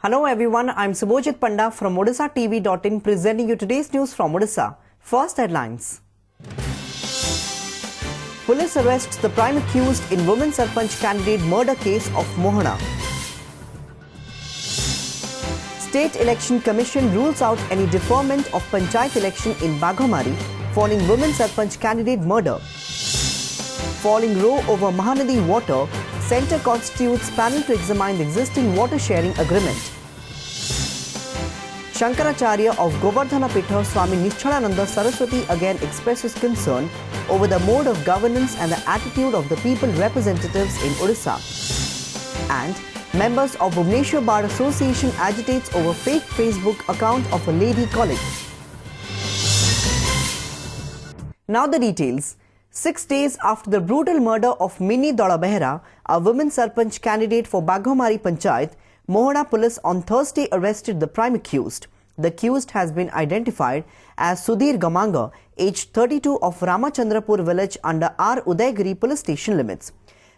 Hello everyone, I'm Subhojit Panda from Odishatv.in presenting you today's news from Odisha. First headlines. Police arrests the prime accused in women Sarpanch candidate murder case of Mohana. State Election Commission rules out any deferment of Panchayat election in Baghamari following women Sarpanch candidate murder. Falling row over Mahanadi water, Centre constitutes panel to examine the existing water sharing agreement. Shankaracharya of Govardhana Pitha Swami Nishchalananda Saraswati again expresses concern over the mode of governance and the attitude of the people representatives in Odisha. And members of Bhubaneswar Bar Association agitates over fake Facebook account of a lady colleague. Now the details. 6 days after the brutal murder of Minnie Dolabehra, a women Sarpanch candidate for Baghamari Panchayat, Mohana police on Thursday arrested the prime accused. The accused has been identified as Sudhir Gamanga, aged 32 of Ramachandrapur village under R. Udaygiri police station limits.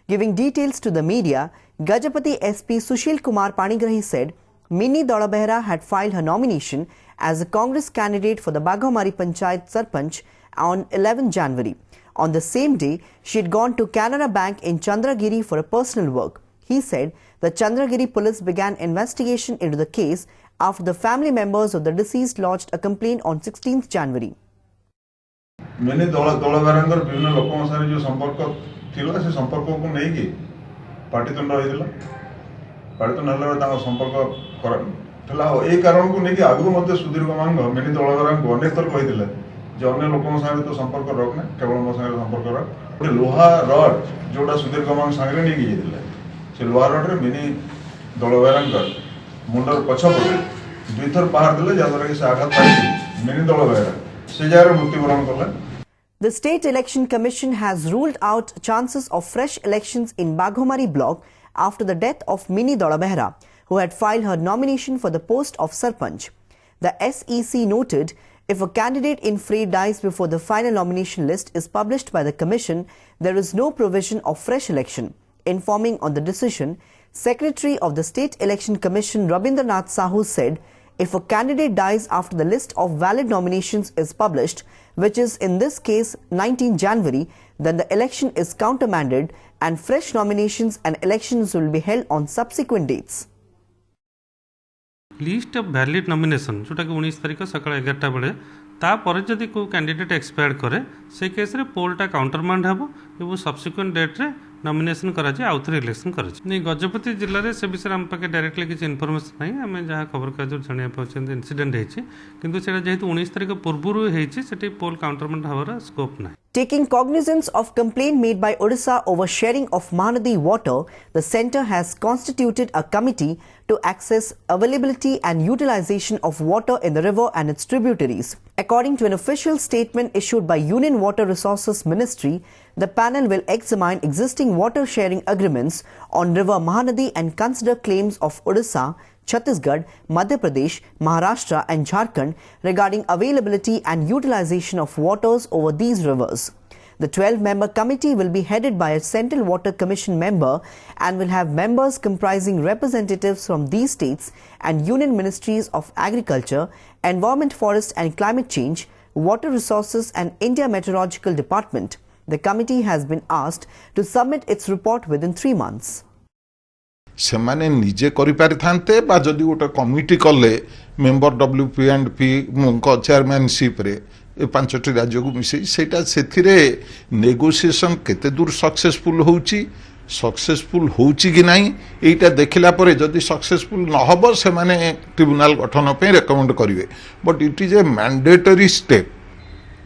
Giving details to the media, Gajapati SP Sushil Kumar Panigrahi said Minnie Dolabehra had filed her nomination as a Congress candidate for the Baghamari Panchayat Sarpanch on 11 January. On the same day, she had gone to Canara Bank in Chandragiri for a personal work. He said the Chandragiri police began investigation into the case after the family members of the deceased lodged a complaint on 16th January. मैंने दौलबारंगर विभिन्न लोकों सारे जो संपर्क थिला से संपर्क को नहीं की पार्टीतंड होइदिला पार्टीतंड हल्ला तांग संपर्क थिला ए कारण को नहीं कि आगु मते सुधीर गमांग मैंने दौलबारंग अनेक थर कहिदिला जो अन्य लोकों सारे तो संपर्क रखना केवल मो सारे संपर्क रख लोहा रड जोडा सुधीर गमांग सागरे नहीं गिदिला से लोहा रड रे मैंने दौलबारंगर मुंडर पछपटे दुई थर बाहर दिले जादरा कि से आघात पाई मैंने दौलबारंग से जारे मृत्युवरण करला. The State Election Commission has ruled out chances of fresh elections in Baghamari block after the death of Minnie Dolabehra, who had filed her nomination for the post of Sarpanch. The SEC noted if a candidate in fray dies before the final nomination list is published by the Commission, there is no provision of fresh election. Informing on the decision, Secretary of the State Election Commission Rabindranath Sahu said, if a candidate dies after the list of valid nominations is published, which is in this case 19 January, then the election is countermanded and fresh nominations and elections will be held on subsequent dates. List of valid nomination जोटा कि 19 तारिख सकाळ 11टा बेले तापर जदि को candidate expire करे से केस रे पोलटा काउंटरमांड हेबो एवं सब्सिक्वेंट डेट रे नॉमिनेशन करा जे आउथर इलेक्शन करा जे नहीं गजपति जिल्ला रे से विषय हम पाके डायरेक्टली किछ इन्फॉर्मेशन नाही हमें जहा खबर काज जणिया पछन इंसिडेंट हेछि किंतु सेटा जेहेतु 19 तारिख पूर्वरु हेछि सेठी पोल काउंटरमांड हवार स्कोप नाही. Taking cognizance of complaint made by Odisha over sharing of Mahanadi water, the centre has constituted a committee to access availability and utilization of water in the river and its tributaries. According to an official statement issued by Union Water Resources Ministry, the panel will examine existing water sharing agreements on river Mahanadi and consider claims of Odisha, Chhattisgarh, Madhya Pradesh, Maharashtra and Jharkhand regarding availability and utilization of waters over these rivers. The 12-member committee will be headed by a Central Water Commission member and will have members comprising representatives from these states and Union Ministries of Agriculture, Environment, Forest and Climate Change, Water Resources and India Meteorological Department. The committee has been asked to submit its report within 3 months. ସେମାନେ ନିଜେ କରିପାରିଥାନ୍ତେ ବା ଯଦି ଗୋଟେ committee କଲେ member WP&P ଚେୟାରମ୍ୟାନସିପ୍ରେ ଏ 5ଟି ରାଜ୍ୟକୁ ମିଶାଇ ସେଇଟା ସେଥିରେ ନେଗୋସିଏସନ୍ କେତେ ଦୂର ସକ୍ସେସଫୁଲ୍ ହେଉଛି କି ନାହିଁ ଏଇଟା ଦେଖିଲା ପରେ ଯଦି ସକ୍ସେସଫୁଲ୍ ନ ହେବ ସେମାନେ ଟ୍ରିବ୍ୟୁନାଲ ଗଠନ ପାଇଁ ରେକମେଣ୍ଡ କରିବେ but it is a mandatory step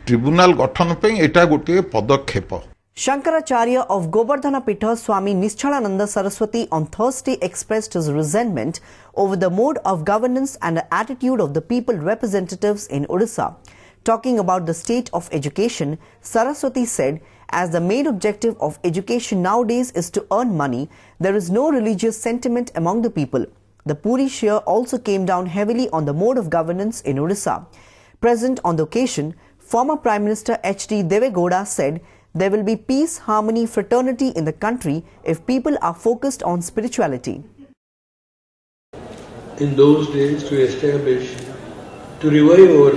tribunal ଗଠନ ପାଇଁ ଏଇଟା ଗୋଟିଏ ପଦକ୍ଷେପ. Shankaracharya of Govardhana Pitha Swami Nishchalananda Saraswati on Thursday expressed his resentment over the mode of governance and the attitude of the people representatives in Odisha. Talking about the state of education, Saraswati said, as the main objective of education nowadays is to earn money, there is no religious sentiment among the people. The Puri Shir also came down heavily on the mode of governance in Odisha. Present on the occasion, former Prime Minister H.D. Devegowda said, there will be peace, harmony, fraternity in the country if people are focused on spirituality. in those days to establish, to revive our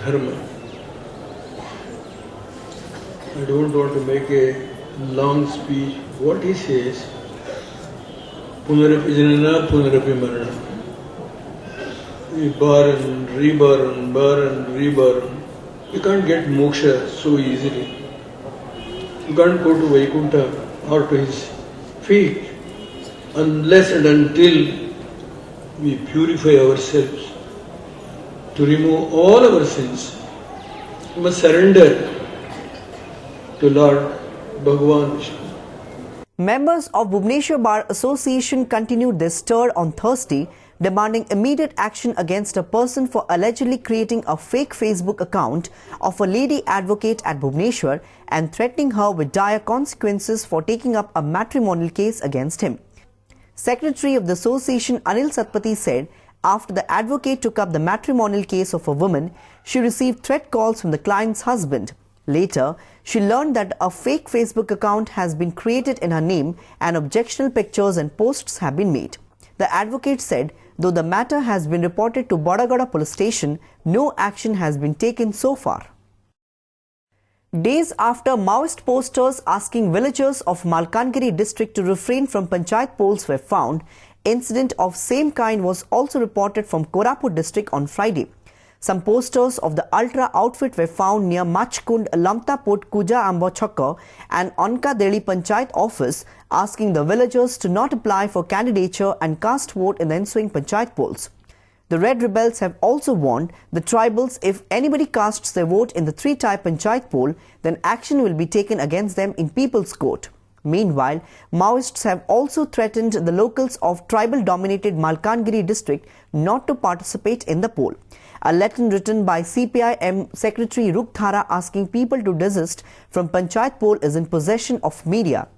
dharma. I don't want to make a long speech. What he says, Punarapi Janana, Punarapi Marana. We born, reborn, born, reborn. You can't get moksha so easily. You can't go to Vaikuntha or to his feet unless and until we purify ourselves to remove all our sins. We must surrender to Lord Bhagavan Vishnu. Members of Bhubaneswar Bar Association continued their stir on Thursday, demanding immediate action against a person for allegedly creating a fake Facebook account of a lady advocate at Bhubaneswar and threatening her with dire consequences for taking up a matrimonial case against him. Secretary of the association Anil Satpathy said after the advocate took up the matrimonial case of a woman, she received threat calls from the client's husband. Later, she learned that a fake Facebook account has been created in her name and objectionable pictures and posts have been made. The advocate said, though the matter has been reported to Bodagada police station, no action has been taken so far. Days after Maoist posters asking villagers of Malkangiri district to refrain from panchayat polls were found, incident of same kind was also reported from Koraput district on Friday. Some posters of the Ultra outfit were found near Machkund, Lamtaput, Kuja Amba Chakka and Onka Deli Panchayat office asking the villagers to not apply for candidature and cast vote in the ensuing panchayat polls. The Red Rebels have also warned the tribals if anybody casts their vote in the three-type panchayat poll, then action will be taken against them in People's Court. Meanwhile, Maoists have also threatened the locals of tribal-dominated Malkangiri district not to participate in the poll. A letter written by CPI-M Secretary Rukthara asking people to desist from panchayat poll is in possession of media.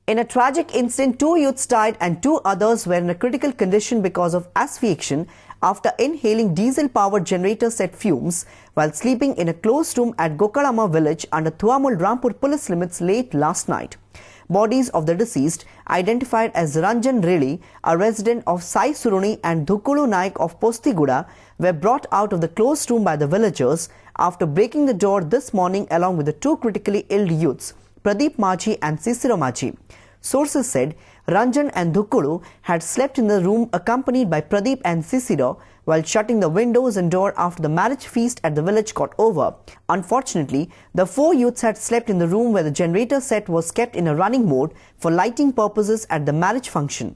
In a tragic incident, 2 youths died and 2 others were in a critical condition because of asphyxiation after inhaling diesel-powered generator set fumes while sleeping in a closed room at Gokalama village under Thuamul Rampur police limits late last night. Bodies of the deceased, identified as Ranjan Reli, a resident of Sai Suruni, and Dhukulu Naik of Postiguda, were brought out of the closed room by the villagers after breaking the door this morning along with the 2 critically ill youths, Pradeep Maji and Sisiro Maji. Sources said Ranjan and Dhukulu had slept in the room accompanied by Pradeep and Sisiro while shutting the windows and door after the marriage feast at the village got over. Unfortunately, the 4 youths had slept in the room where the generator set was kept in a running mode for lighting purposes at the marriage function.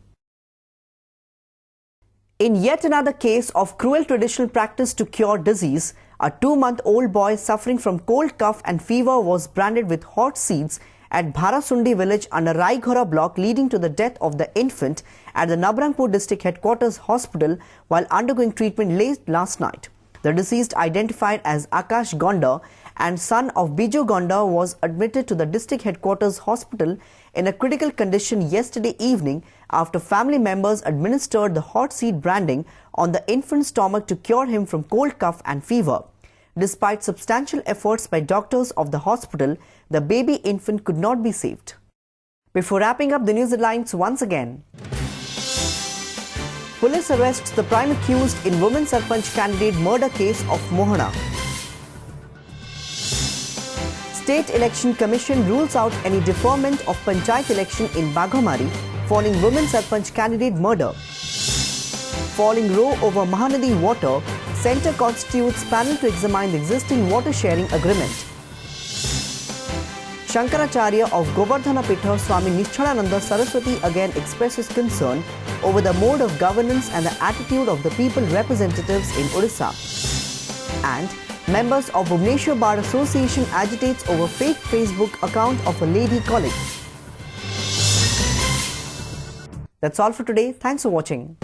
In yet another case of cruel traditional practice to cure disease, a 2-month-old boy suffering from cold, cough and fever was branded with hot seeds at Bharasundi village under Raighora block, leading to the death of the infant at the Nabarangpur district headquarters hospital while undergoing treatment late last night. The deceased, identified as Akash Gonda and son of Biju Gonda, was admitted to the district headquarters hospital in a critical condition yesterday evening after family members administered the hot seed branding on the infant's stomach to cure him from cold, cough and fever. Despite substantial efforts by doctors of the hospital, the baby infant could not be saved. Before wrapping up the news headlines once again, police arrests the prime accused in women Sarpanch candidate murder case of Mohana. State Election Commission rules out any deferment of Panchayat election in Baghamari following women Sarpanch candidate murder. Falling row over Mahanadi water, Centre constitutes panel to examine the existing water sharing agreement. Shankaracharya of Govardhana Pitha Swami Nishchalananda Saraswati again expresses concern over the mode of governance and the attitude of the people representatives in Odisha. And members of Bhubaneswar Bar Association agitates over fake Facebook account of a lady colleague. That's all for today. Thanks for watching.